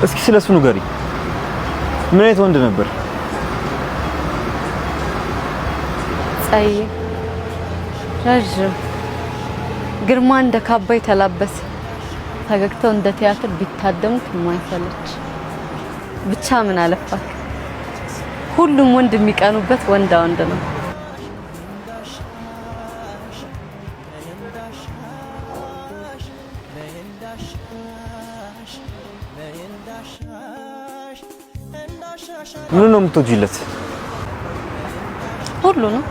እስኪ ስለሱ ንገሪ። ምን አይነት ወንድ ነበር? ጸይም፣ ረዥም፣ ግርማ እንደ ካባ የተላበሰ፣ ፈገግታው እንደ ቲያትር ቢታደሙት የማይሰለች። ብቻ ምን አለፋክ ሁሉም ወንድ የሚቀኑበት ወንዳ ወንድ ነው። ምን ነው የምትወጂለት? ሁሉ ነው።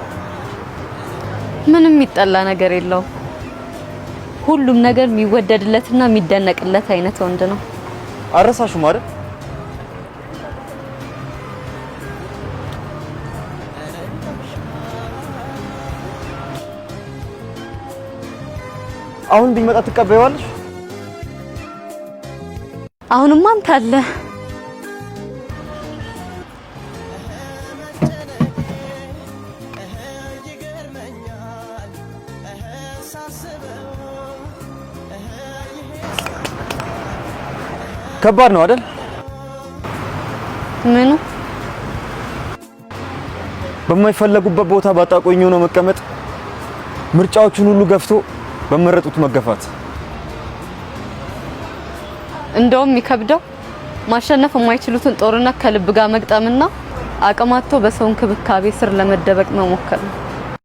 ምንም የሚጠላ ነገር የለውም። ሁሉም ነገር የሚወደድለትና የሚደነቅለት አይነት ወንድ ነው። አረሳሽም አይደል? አሁን ቢመጣ ትቀበይዋለሽ? አሁንማ አንተ አለ። ከባድ ነው አይደል? ምኑ? በማይፈለጉበት ቦታ ባጣቆኝ ሆኖ መቀመጥ፣ ምርጫዎቹን ሁሉ ገፍቶ በመረጡት መገፋት። እንደውም የሚከብደው ማሸነፍ የማይችሉትን ጦርነት ከልብ ጋር መግጠምና አቅማቶ በሰው እንክብካቤ ስር ለመደበቅ መሞከር ነው።